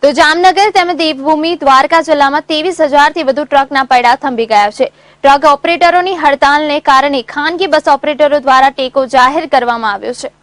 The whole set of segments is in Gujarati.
તો જામનગર તેમજ દેવભૂમિ દ્વારકા જિલ્લામાં 23,000થી વધુ ટ્રકના પૈડા થંભી ગયા છે। ટ્રક ઓપરેટરોની હડતાલને કારણે ખાનગી બસ ઓપરેટરો દ્વારા ટેકો જાહેર કરવામાં આવ્યો છે।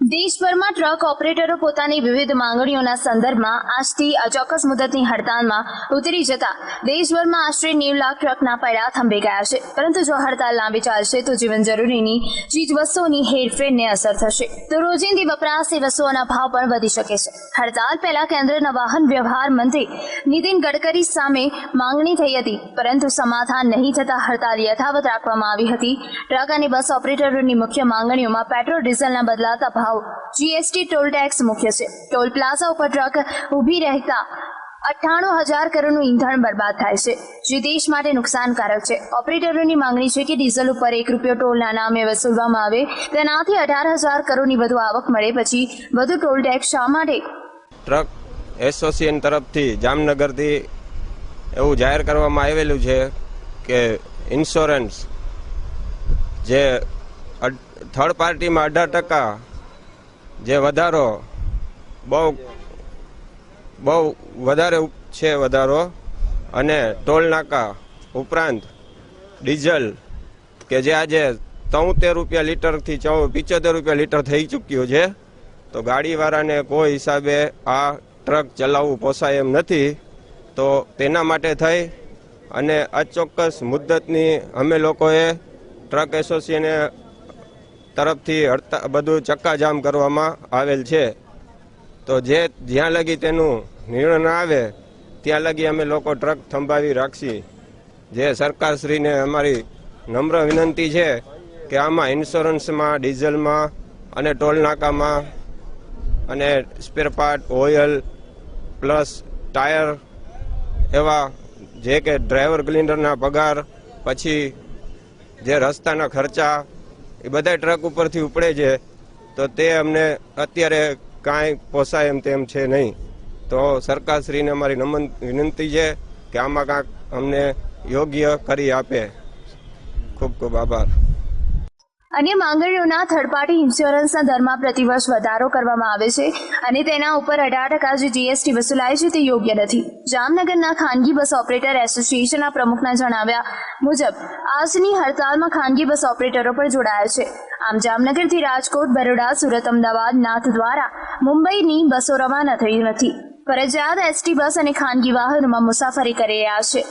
દેશભરમાં ટ્રક ઓપરેટરો પોતાની વિવિધ માંગણીઓના સંદર્ભમાં આજથી અચોક્કસ મુદતની હડતાલમાં ઉતરી જતા દેશભરમાં આશરે 90 લાખ ટ્રકના પૈડા થંભી ગયા છે। પરંતુ જો હડતાલ લાંબી ચાલશે તો જીવન જરૂરીની ચીજવસ્તુઓની હેરફેરને અસર થશે, તો રોજિંદી વપરાશી વસ્તુઓના ભાવ પણ વધી શકે છે। હડતાલ પહેલા કેન્દ્રના વાહન વ્યવહાર મંત્રી નીતિન ગડકરી સામે માંગણી થઈ હતી, પરંતુ સમાધાન નહીં થતા હડતાલ યથાવત રાખવામાં આવી હતી। ટ્રક અને બસ ઓપરેટરોની મુખ્ય માંગણીઓમાં પેટ્રોલ ડીઝલના બદલાતા ભાવ, जीएसटी, टोल टैक्स मुख्य है। टोल प्लाजा पर ट्रक उभी रहता 98,000 करोड़નું ઈંધણ બરબાદ થાય છે, જે દેશ માટે નુકસાનકારક છે। ઓપરેટરોની માંગણી છે કે ડીઝલ ઉપર ₹1 ટોલના નામે વસૂલવામાં આવે, તેનાથી 18,000 કરોડની વધુ આવક મળે પછી વધુ ટોલ ટેક્સ શા માટે? ટ્રક એસોસિએશન તરફથી જામનગરથી એવું જાહેર કરવામાં આવેલું છે કે ઇન્સ્યોરન્સ જે થર્ડ પાર્ટીમાં 18% જે વધારો બહુ વધારે છે વધારો, અને ટોલ નાકા ઉપરાંત ડીઝલ કે જે આજે ₹73 લીટરથી ₹75 લીટર થઈ ચૂક્યું છે, તો ગાડીવાળાને કોઈ હિસાબે આ ટ્રક ચલાવવું પોસાય એમ નથી। તો તેના માટે થઈ અને અચોક્કસ મુદ્દતની અમે લોકોએ ટ્રક એસોસિએશને તરફથી બધું ચક્કાજામ કરવામાં આવેલ છે। તો જ્યાં લગી તેનું નિર્ણય ન આવે ત્યાં લગી અમે લોકો ટ્રક થંભાવી રાખશી। જે સરકારશ્રીને અમારી નમ્ર વિનંતી છે કે આમાં ઇન્સ્યોરન્સમાં, ડીઝલમાં અને ટોલ નાકામાં અને spare part, oil plus tyre એવા જે કે ડ્રાઈવર ક્લીનરના પગાર, પછી જે રસ્તાના ખર્ચા એ બધા ટ્રક ઉપરથી ઉપડે છે, તો તે અમને અત્યારે કાંઈ પોસાય એમ તેમ છે નહીં। તો સરકારશ્રીને અમારી વિનંતી છે કે આમાં કાંઈક અમને યોગ્ય કરી આપે। ખૂબ ખૂબ આભાર। અન્ય માંગણીઓના થર્ડ પાર્ટી ઇન્સ્યોરન્સના દરમાં પ્રતિવર્ષ વધારો કરવામાં આવે છે અને તેના ઉપર 18% જે જીએસટી વસૂલાય છે તે યોગ્ય નથી। જામનગરના ખાનગી બસ ઓપરેટર એસોસિએશનના પ્રમુખના જણાવ્યા મુજબ આજની હડતાલમાં ખાનગી બસ ઓપરેટરો પણ જોડાયા છે। આમ જામનગરથી રાજકોટ, બરોડા, સુરત, અમદાવાદ, નાથ દ્વારા મુંબઈની બસો રવાના થઈ નથી। ફરજિયાત એસટી બસ અને ખાનગી વાહનોમાં મુસાફરી કરી રહ્યા છે।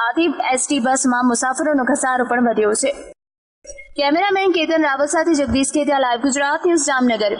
આથી એસટી બસમાં મુસાફરોનો ઘસારો પણ વધ્યો છે। કેમેરામેન કેતન રાવત સાથે જગદીશ ખેતિયા, લાઈવ ગુજરાત ન્યૂઝ, જામનગર।